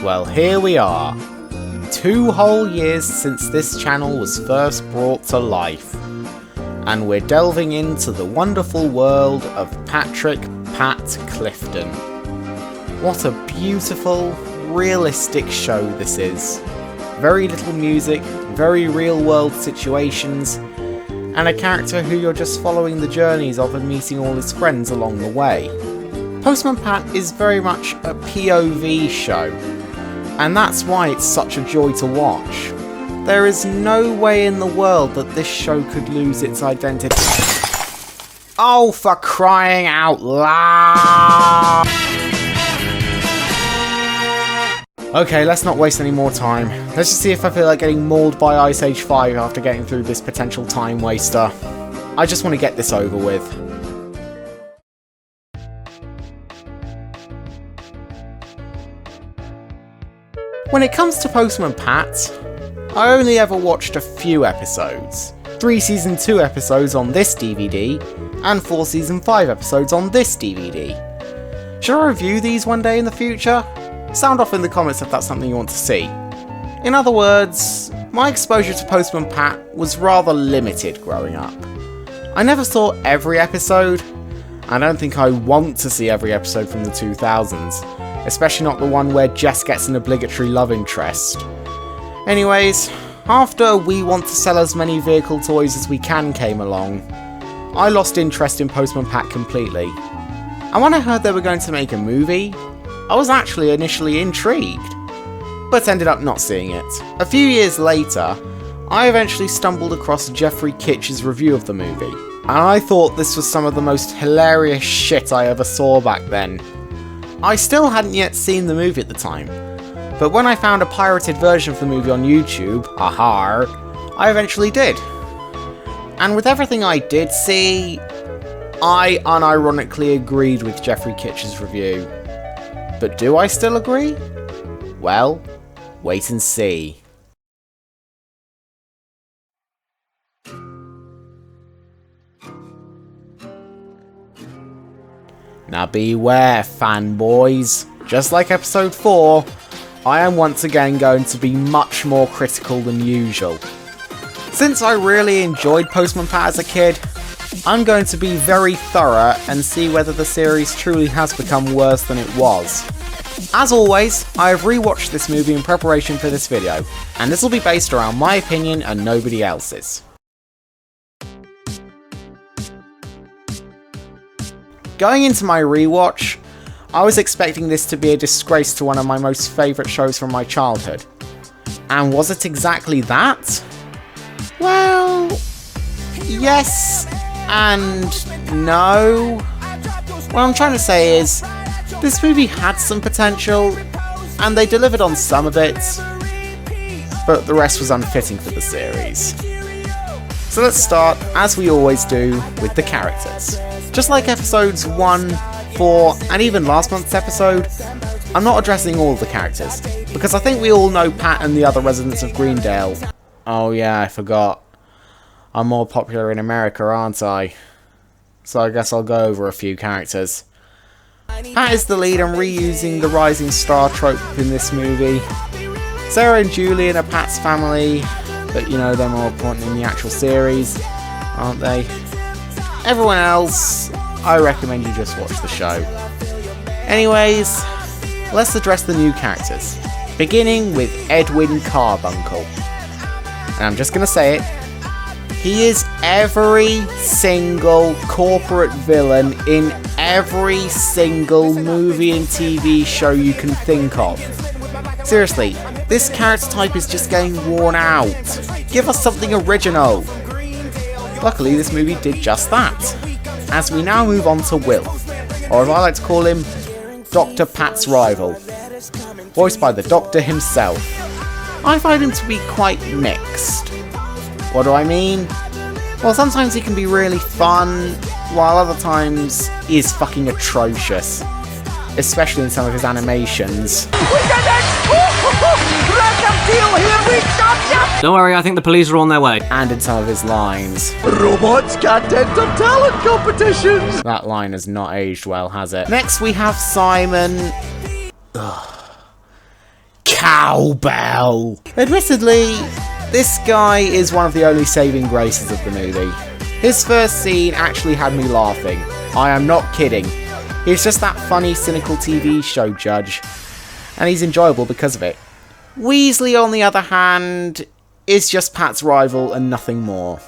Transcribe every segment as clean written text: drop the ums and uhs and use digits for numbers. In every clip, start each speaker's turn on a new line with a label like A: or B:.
A: well here we are. 2 whole years since this channel was first brought to life. And we're delving into the wonderful world of Patrick Pat Clifton. What a beautiful, realistic show this is. Very little music, very real world situations, and a character who you're just following the journeys of and meeting all his friends along the way. Postman Pat is very much a POV show, and that's why it's such a joy to watch. There is no way in the world that this show could lose its identity. Oh, for crying out loud! Okay, let's not waste any more time. Let's just see if I feel like getting mauled by Ice Age 5 after getting through this potential time waster. I just want to get this over with. When it comes to Postman Pat, I only ever watched a few episodes. 3 Season 2 episodes on this DVD, and 4 Season 5 episodes on this DVD. Should I review these one day in the future? Sound off in the comments if that's something you want to see. In other words, my exposure to Postman Pat was rather limited growing up. I never saw every episode. I don't think I want to see every episode from the 2000s, especially not the one where Jess gets an obligatory love interest. Anyways, after We Want to Sell As Many Vehicle Toys As We Can came along, I lost interest in Postman Pat completely. And when I heard they were going to make a movie, I was actually initially intrigued, but ended up not seeing it. A few years later, I eventually stumbled across Jeffrey Kitsch's review of the movie, and I thought this was some of the most hilarious shit I ever saw back then. I still hadn't yet seen the movie at the time, but when I found a pirated version of the movie on YouTube, I eventually did. And with everything I did see, I unironically agreed with Jeffrey Kitsch's review. But do I still agree? Well, wait and see. Now beware, fanboys. Just like episode 4, I am once again going to be much more critical than usual. Since I really enjoyed Postman Pat as a kid, I'm going to be very thorough and see whether the series truly has become worse than it was. As always, I have rewatched this movie in preparation for this video, and this will be based around my opinion and nobody else's. Going into my rewatch, I was expecting this to be a disgrace to one of my most favourite shows from my childhood. And was it exactly that? Well, yes and no. What I'm trying to say is, this movie had some potential, and they delivered on some of it, but the rest was unfitting for the series. So let's start, as we always do, with the characters. Just like episodes 1, 4, and even last month's episode, I'm not addressing all of the characters, because I think we all know Pat and the other residents of Greendale. Oh yeah, I forgot. I'm more popular in America, aren't I? So I guess I'll go over a few characters. Pat is the lead and reusing the rising star trope in this movie. Sarah and Julian are Pat's family, but you know they're more important in the actual series, aren't they? Everyone else, I recommend you just watch the show. Anyways, let's address the new characters, beginning with Edwin Carbuncle. And I'm just gonna say it, he is every single corporate villain in every single movie and TV show you can think of. Seriously, this character type is just getting worn out. Give us something original. Luckily, this movie did just that. As we now move on to Will, or as I like to call him, Dr. Pat's rival. Voiced by the Doctor himself. I find him to be quite mixed. What do I mean? Well, sometimes he can be really fun, while other times he is fucking atrocious. Especially in some of his animations.
B: Don't worry, I think the police are on their way.
A: And in some of his lines.
C: Robots can't enter talent competitions!
A: That line has not aged well, has it? Next we have Simon. cowbell. Admittedly, this guy is one of the only saving graces of the movie. His first scene actually had me laughing. I am not kidding. He's just that funny, cynical TV show judge, and he's enjoyable because of it. Weasley, on the other hand, is just Pat's rival and nothing more.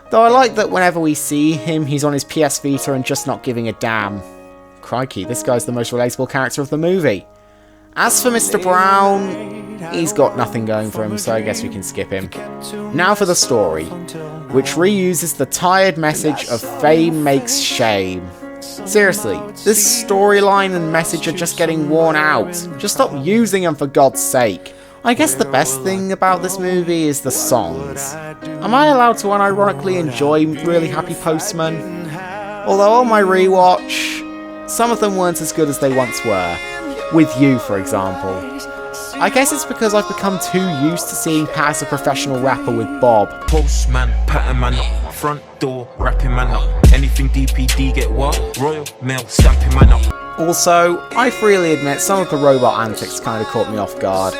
A: Though I like that whenever we see him, he's on his PS Vita and just not giving a damn. Crikey, this guy's the most relatable character of the movie. As for Mr. Brown, he's got nothing going for him, so I guess we can skip him. Now for the story, which reuses the tired message of fame makes shame. Seriously, this storyline and message are just getting worn out. Just stop using them for God's sake. I guess the best thing about this movie is the songs. Am I allowed to unironically enjoy Really Happy Postman? Although on my rewatch, some of them weren't as good as they once were. With You, for example. I guess it's because I've become too used to seeing Pat as a professional rapper with Bob.
D: Postman, pattern man up, front door, rapping man up. Anything DPD get what? Royal Mail, stamping man up.
A: Also, I freely admit some of the robot antics kind of caught me off guard.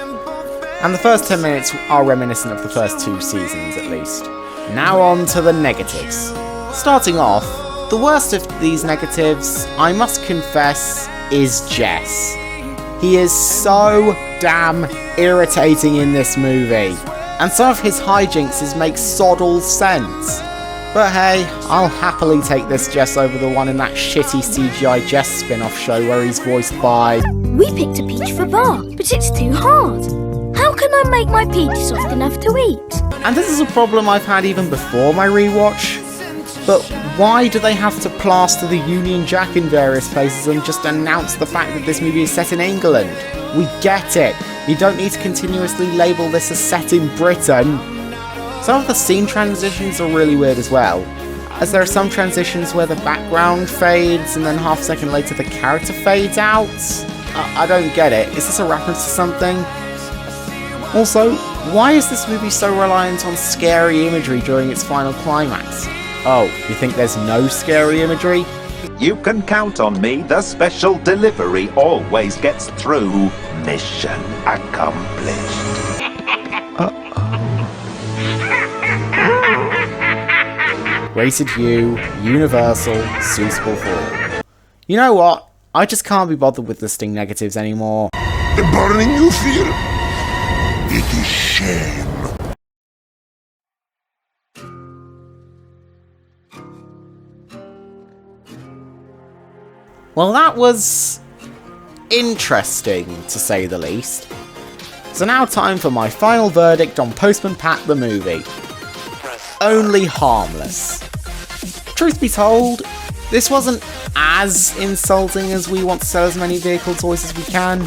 A: And the first 10 minutes are reminiscent of the first 2 seasons, at least. Now on to the negatives. Starting off, the worst of these negatives, I must confess, is Jess. He is so damn irritating in this movie. And some of his hijinks make sod all sense. But hey, I'll happily take this Jess over the one in that shitty CGI Jess spin-off show where he's voiced by...
E: We picked a peach for Bar, but it's too hard. How can I make my peach soft enough to eat?
A: And this is a problem I've had even before my rewatch. But why do they have to plaster the Union Jack in various places and just announce the fact that this movie is set in England? We get it. You don't need to continuously label this as set in Britain. Some of the scene transitions are really weird as well, as there are some transitions where the background fades and then half a second later the character fades out. I don't get it. Is this a reference to something? Also, why is this movie so reliant on scary imagery during its final climax? Oh, you think there's no scary imagery?
F: You can count on me, the special delivery always gets through. Mission accomplished.
A: Rated U, universal, suitable for all. You know what? I just can't be bothered with listing negatives anymore.
G: The burning you feel, it is shame.
A: Well, that was interesting, to say the least. So now time for my final verdict on Postman Pat the movie. Only harmless. Truth be told, this wasn't as insulting as We Want to Sell as Many Vehicle Toys as We Can.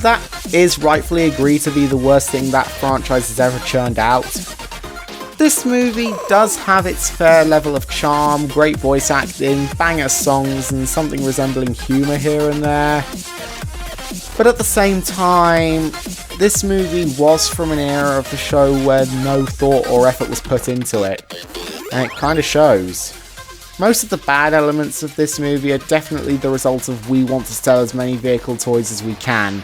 A: That is rightfully agreed to be the worst thing that franchise has ever churned out. This movie does have its fair level of charm, great voice acting, banger songs, and something resembling humour here and there. But at the same time, this movie was from an era of the show where no thought or effort was put into it, and it kind of shows. Most of the bad elements of this movie are definitely the result of We Want to Sell as Many Vehicle Toys as We Can,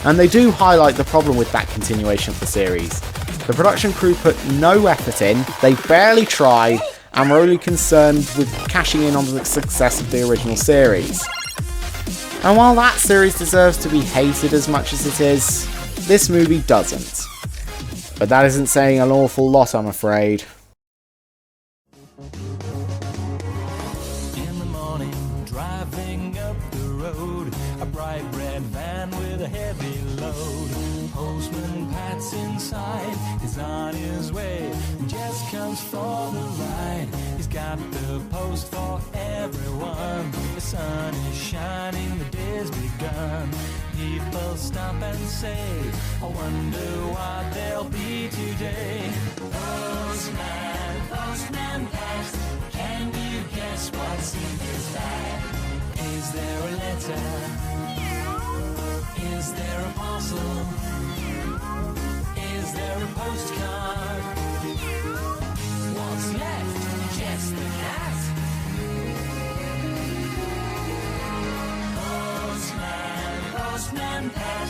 A: and they do highlight the problem with that continuation of the series. The production crew put no effort in, they barely tried, and were only concerned with cashing in on the success of the original series. And while that series deserves to be hated as much as it is, this movie doesn't. But that isn't saying an awful lot, I'm afraid.
H: In the morning, driving up the road, a bright red van with a heavy load. Postman Pat's inside, he's on his way. Jess comes for the ride. He's got the post for everyone. The sun is shining, the day's begun. People stop and say, I wonder what there'll be today. Postman, Postman Pat, can you guess what's in his bag? Is there a letter? Is there a parcel? Is there a postcard? What's left? Just the cat. Postman, Postman Pat,